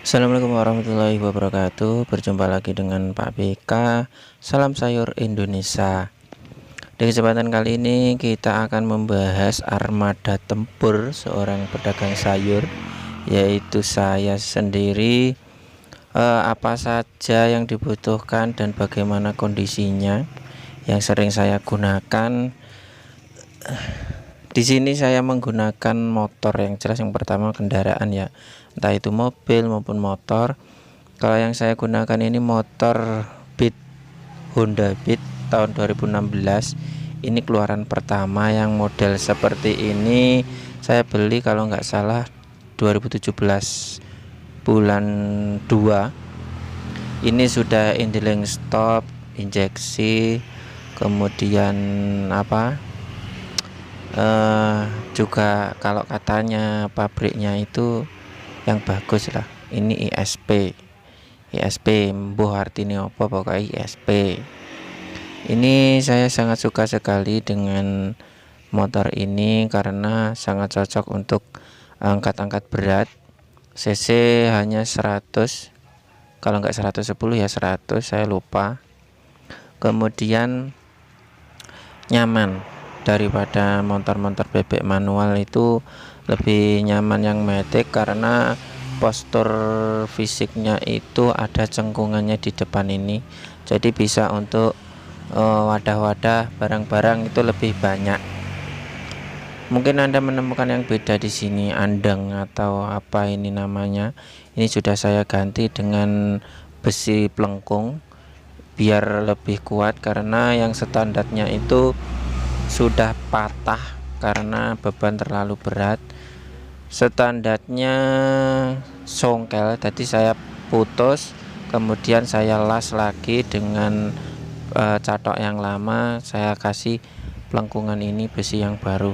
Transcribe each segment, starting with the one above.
Assalamualaikum warahmatullahi wabarakatuh. Berjumpa lagi dengan Pak BK. Salam sayur Indonesia. Di kesempatan kali ini kita akan membahas armada tempur seorang pedagang sayur, yaitu saya sendiri. Apa saja yang dibutuhkan dan bagaimana kondisinya yang sering saya gunakan. Di sini saya menggunakan motor, yang jelas yang pertama kendaraan ya, entah itu mobil maupun motor. Kalau yang saya gunakan ini motor Beat, Honda Beat tahun 2016. Ini keluaran pertama yang model seperti ini. Saya beli kalau nggak salah 2017 bulan 2. Ini sudah idling stop, injeksi, kemudian juga kalau katanya pabriknya itu yang bagus lah. Ini ISP mbuh artinya apa, pokoknya ISP. Ini saya sangat suka sekali dengan motor ini karena sangat cocok untuk angkat-angkat berat. CC hanya 100, kalau nggak 110 ya 100, saya lupa. Kemudian nyaman daripada motor-motor bebek manual, itu lebih nyaman yang matic karena postur fisiknya itu ada cengkungannya di depan ini, jadi bisa untuk wadah-wadah barang-barang itu lebih banyak. Mungkin Anda menemukan yang beda di sini, andang atau apa ini namanya. Ini sudah saya ganti dengan besi pelengkung biar lebih kuat, karena yang standarnya itu sudah patah karena beban terlalu berat. Standarnya songkel, tadi saya putus, kemudian saya las lagi dengan catok yang lama, saya kasih pelengkungan ini besi yang baru.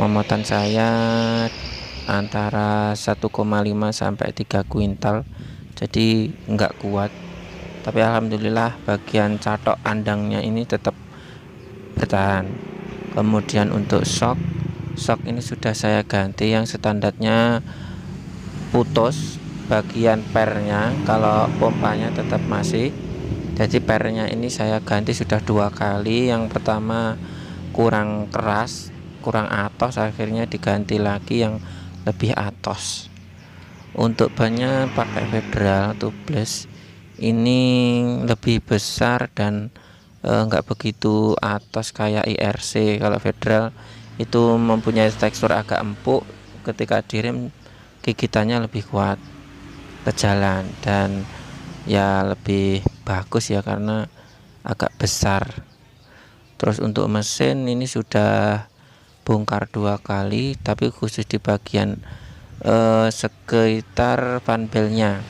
Momotan saya antara 1,5 sampai 3 kuintal, jadi enggak kuat, tapi alhamdulillah bagian catok andangnya ini tetap bertahan. Kemudian untuk shock ini sudah saya ganti, yang standarnya putus bagian pernya, kalau pompanya tetap masih. Jadi pernya ini saya ganti sudah 2 kali. Yang pertama kurang keras, kurang atos, akhirnya diganti lagi yang lebih atos. Untuk bannya pakai Federal tubeless, ini lebih besar dan nggak begitu atos kayak IRC. Kalau Federal itu mempunyai tekstur agak empuk, ketika direm gigitannya lebih kuat ke jalan dan ya lebih bagus ya karena agak besar. Terus untuk mesin ini sudah bongkar 2 kali, tapi khusus di bagian sekitar fan belnya,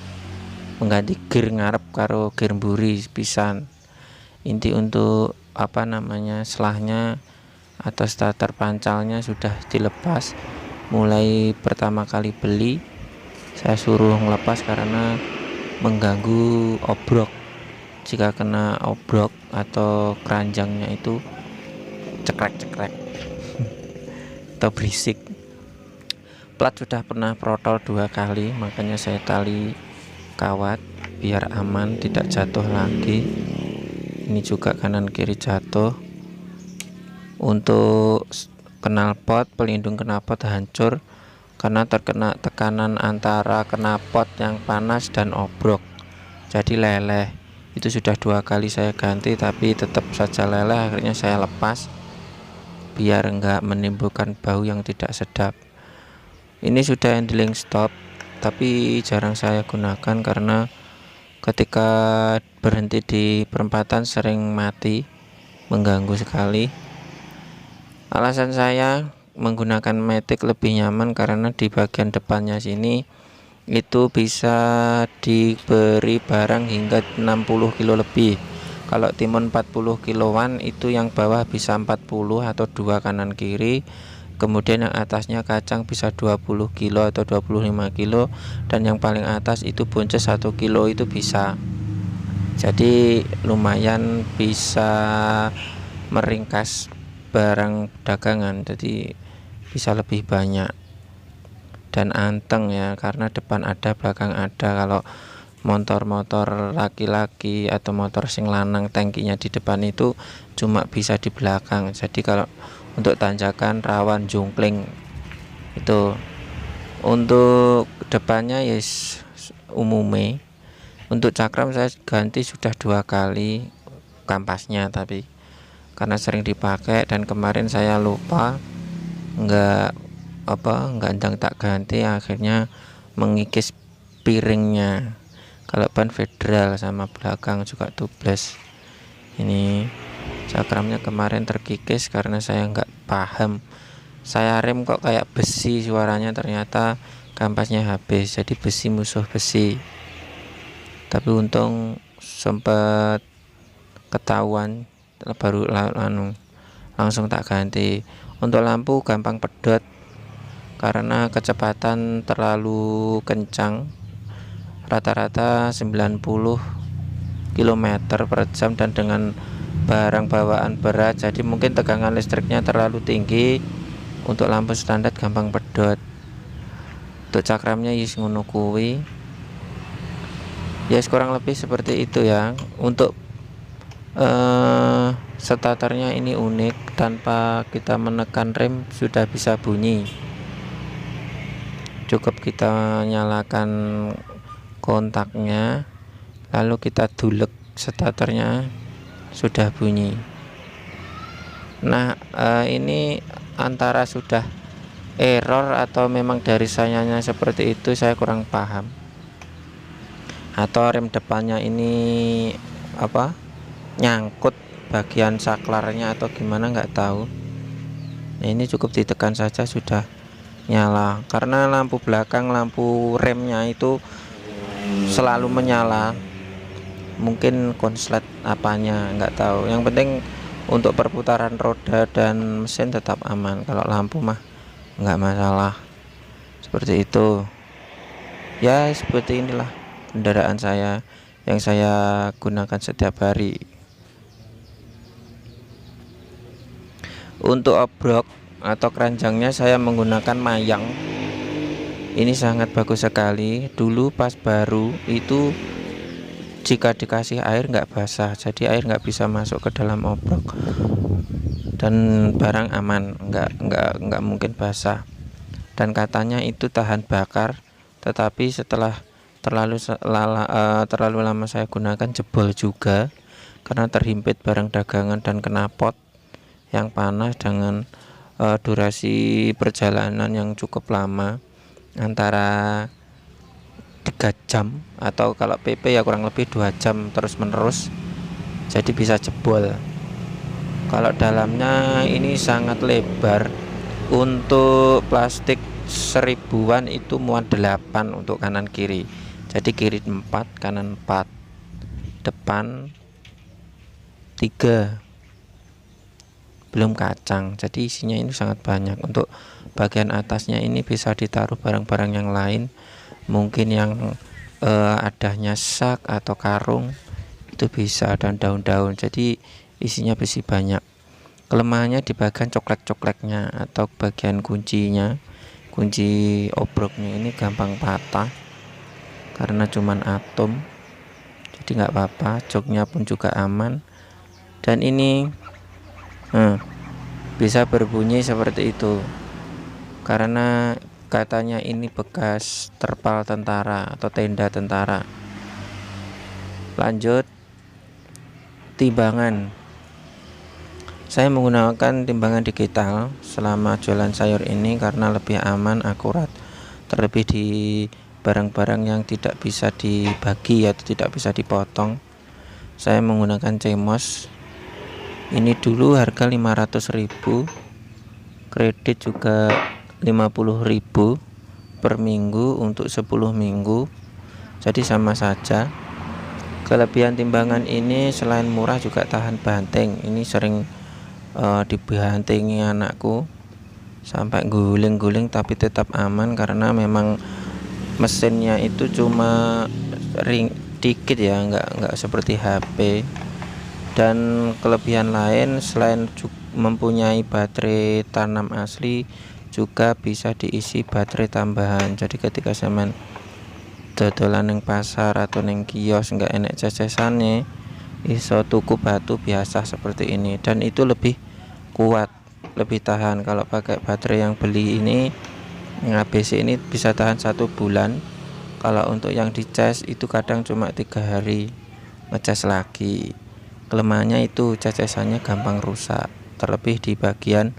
mengganti gear ngarep karo gear mburi pisan. Inti untuk selahnya atau starter pancalnya sudah dilepas. Mulai pertama kali beli saya suruh ngelepas karena mengganggu obrok. Jika kena obrok atau keranjangnya itu cekrek-cekrek atau berisik. Plat sudah pernah protol 2 kali, makanya saya tali kawat biar aman, tidak jatuh lagi. Ini juga kanan kiri jatuh. Untuk knalpot, pelindung knalpot hancur karena terkena tekanan antara knalpot yang panas dan obrok, jadi leleh. Itu sudah 2 kali saya ganti, tapi tetap saja leleh. Akhirnya saya lepas biar enggak menimbulkan bau yang tidak sedap. Ini sudah idling stop, tapi jarang saya gunakan karena ketika berhenti di perempatan sering mati, mengganggu sekali. Alasan saya menggunakan matic lebih nyaman karena di bagian depannya sini itu bisa diberi barang hingga 60 kilo lebih. Kalau timun 40 kiloan itu yang bawah bisa 40 atau 2 kanan kiri. Kemudian yang atasnya kacang bisa 20 kilo atau 25 kilo, dan yang paling atas itu buncis 1 kilo itu bisa. Jadi lumayan bisa meringkas barang dagangan, jadi bisa lebih banyak. dan anteng ya, karena depan ada belakang ada. Kalau motor-motor laki-laki atau motor sing lanang tangkinya di depan itu cuma bisa di belakang, jadi kalau untuk tanjakan rawan jungkling itu. Untuk depannya yes umume. Untuk cakram saya ganti sudah 2 kali kampasnya, tapi karena sering dipakai dan kemarin saya lupa nggak ndang tak ganti, akhirnya mengikis piringnya. Kalau ban federal sama belakang juga tubles. Ini cakramnya kemarin terkikis karena saya nggak paham, saya rem kok kayak besi suaranya, ternyata kampasnya habis, jadi besi musuh besi. Tapi untung sempat ketahuan, baru langsung tak ganti. Untuk lampu gampang pedot karena kecepatan terlalu kencang, rata-rata 90 km per jam, dan dengan barang bawaan berat, jadi mungkin tegangan listriknya terlalu tinggi. Untuk lampu standar gampang pedot. Untuk cakramnya yis ngono kuwi. Ya kurang lebih seperti itu ya. Untuk starternya ini unik, tanpa kita menekan rem sudah bisa bunyi. Cukup kita nyalakan kontaknya, lalu kita dulek starternya, sudah bunyi. Nah, ini antara sudah error atau memang dari sayanya seperti itu, saya kurang paham. Atau rem depannya ini nyangkut bagian saklarnya atau gimana, nggak tahu. Nah, ini cukup ditekan saja sudah nyala, karena lampu belakang, lampu remnya itu selalu menyala. Mungkin konslet apanya nggak tahu, yang penting untuk perputaran roda dan mesin tetap aman. Kalau lampu mah nggak masalah. Seperti itu ya, seperti inilah kendaraan saya yang saya gunakan setiap hari. Untuk obrok atau keranjangnya saya menggunakan mayang. Ini sangat bagus sekali. Dulu pas baru itu, jika dikasih air nggak basah, jadi air nggak bisa masuk ke dalam obrok dan barang aman, nggak mungkin basah. Dan katanya itu tahan bakar, tetapi setelah terlalu lama saya gunakan, jebol juga karena terhimpit barang dagangan dan kena pot yang panas dengan durasi perjalanan yang cukup lama, antara 3 jam atau kalau PP ya kurang lebih 2 jam terus menerus, jadi bisa jebol. Kalau dalamnya ini sangat lebar, untuk plastik 1000-an itu muat 8 untuk kanan kiri, jadi kiri 4 kanan 4, depan 3, belum kacang, jadi isinya ini sangat banyak. Untuk bagian atasnya ini bisa ditaruh barang-barang yang lain, mungkin yang adanya sak atau karung itu bisa, dan daun-daun, jadi isinya besi banyak. Kelemahannya di bagian coklek-cokleknya atau bagian kuncinya, kunci obroknya ini gampang patah karena cuman atom, jadi nggak apa-apa. Joknya pun juga aman, dan ini bisa berbunyi seperti itu karena katanya ini bekas terpal tentara atau tenda tentara. Lanjut, timbangan. Saya menggunakan timbangan digital selama jualan sayur ini karena lebih aman, akurat, terlebih di barang-barang yang tidak bisa dibagi atau tidak bisa dipotong. Saya menggunakan CMOS. Ini dulu harga 500.000, kredit juga 50.000 per minggu untuk 10 minggu, jadi sama saja. Kelebihan timbangan ini selain murah juga tahan banting. Ini sering dibantingi anakku sampai guling-guling, tapi tetap aman karena memang mesinnya itu cuma ring dikit ya, nggak seperti HP. Dan kelebihan lain selain mempunyai baterai tanam asli, juga bisa diisi baterai tambahan. Jadi ketika sampean dodolan neng pasar atau neng kios nggak enek cecesannya, iso tuku batu biasa seperti ini, dan itu lebih kuat, lebih tahan. Kalau pakai baterai yang beli ini, ABC ini bisa tahan 1 bulan. Kalau untuk yang dicas itu kadang cuma 3 hari ngecas lagi. Kelemahannya itu cecesannya gampang rusak, terlebih di bagian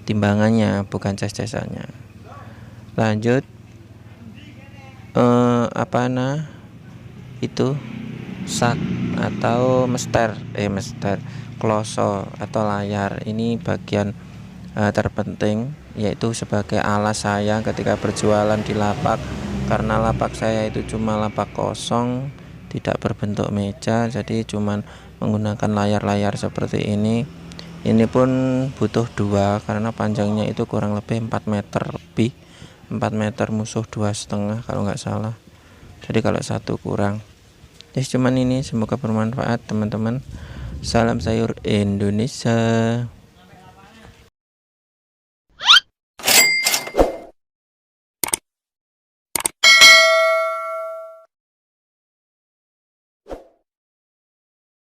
timbangannya, bukan ces-cesannya. Lanjut, itu sak atau mester kloso atau layar. Ini bagian terpenting, yaitu sebagai alas saya ketika berjualan di lapak. Karena lapak saya itu cuma lapak kosong, tidak berbentuk meja, jadi cuman menggunakan layar-layar seperti ini. Ini pun butuh 2 karena panjangnya itu kurang lebih 4 meter lebih, 4 meter musuh 2,5 kalau nggak salah. Jadi kalau 1 kurang. Jadi cuman ini, semoga bermanfaat teman-teman. Salam sayur Indonesia.